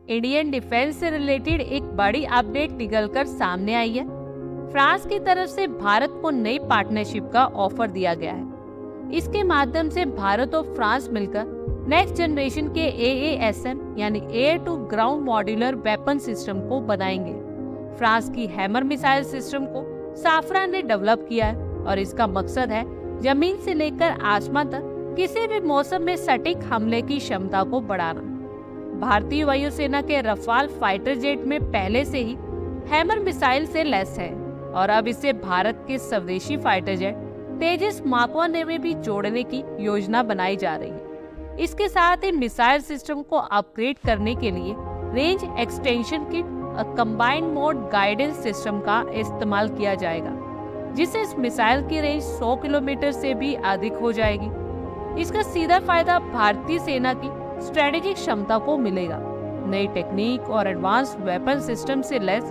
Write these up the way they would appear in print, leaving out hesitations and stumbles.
Indian defence से related एक बड़ी अपडेट निकलकर सामने आई है। फ्रांस की तरफ से भारत को नई पार्टनरशिप का ऑफर दिया गया है। इसके माध्यम से भारत और फ्रांस मिलकर नेक्स्ट जनरेशन के AASM यानी air to ground modular weapon system को बनाएंगे। फ्रांस की हैमर मिसाइल सिस्टम को साफरा ने डेवलप किया है और इसका मकसद है जमीन से लेकर आसमान तक किसी भी मौसम में सटीक हमले की क्षमता को बढ़ाना। भारतीय वायुसेना के रफाल फाइटर जेट में पहले से ही हैमर मिसाइल से लैस है और अब इसे भारत के स्वदेशी फाइटर जेट तेजस मार्क 1 में भी जोड़ने की योजना बनाई जा रही है। इसके साथ ही मिसाइल सिस्टम को अपग्रेड करने के लिए रेंज एक्सटेंशन किट और कंबाइंड मोड गाइडेंस सिस्टम का इस्तेमाल किया जाएगा, जिससे इस मिसाइल की रेंज 100 किलोमीटर से भी अधिक हो जाएगी। इसका सीधा फायदा भारतीय सेना की स्ट्रेटेजिक क्षमता को मिलेगा। नई टेक्निक और एडवांस वेपन सिस्टम से लैस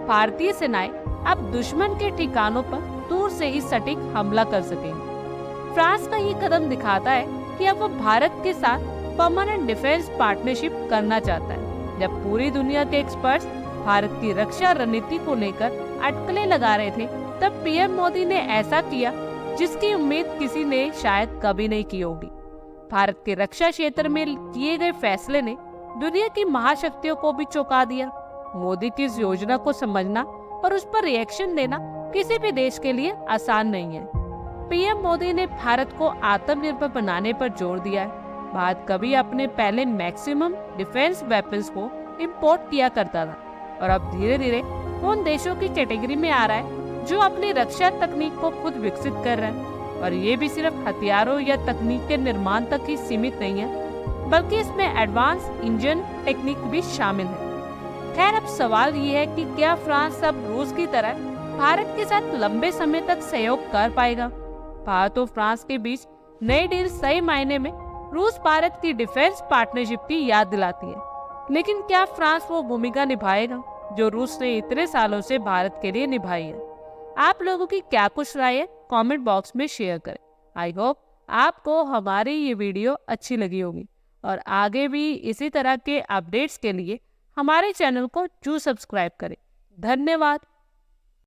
भारतीय सेनाएं अब दुश्मन के ठिकानों पर दूर से ही सटीक हमला कर सकेंगे। फ्रांस का ये कदम दिखाता है कि अब वो भारत के साथ परमानेंट डिफेंस पार्टनरशिप करना चाहता है। जब पूरी दुनिया के एक्सपर्ट्स भारत की रक्षा रणनीति को लेकर अटकलें लगा रहे थे, तब पीएम मोदी ने ऐसा किया जिसकी उम्मीद किसी ने शायद कभी नहीं की होगी। भारत के रक्षा क्षेत्र में किए गए फैसले ने दुनिया की महाशक्तियों को भी चौंका दिया। मोदी की इस योजना को समझना और उस पर रिएक्शन देना किसी भी देश के लिए आसान नहीं है। पीएम मोदी ने भारत को आत्मनिर्भर बनाने पर जोर दिया है। भारत कभी अपने पहले मैक्सिमम डिफेंस वेपन्स को इंपोर्ट किया करता था और अब धीरे धीरे उन देशों की कैटेगरी में आ रहा है जो अपनी रक्षा तकनीक को खुद विकसित कर रहे हैं। और ये भी सिर्फ हथियारों या तकनीक के निर्माण तक ही सीमित नहीं है, बल्कि इसमें एडवांस इंजन टेक्निक भी शामिल है। खैर, अब सवाल ये है कि क्या फ्रांस अब रूस की तरह भारत के साथ लंबे समय तक सहयोग कर पाएगा? भारत और फ्रांस के बीच नई डील सही मायने में रूस भारत की डिफेंस पार्टनरशिप की याद दिलाती है, लेकिन क्या फ्रांस वो भूमिका निभाएगा जो रूस ने इतने सालों से भारत के लिए निभाई है? आप लोगों की क्या कुछ राय है, कमेंट बॉक्स में शेयर करें। आई होप आपको हमारी ये वीडियो अच्छी लगी होगी और आगे भी इसी तरह के अपडेट्स के लिए हमारे चैनल को जरूर सब्सक्राइब करें। धन्यवाद।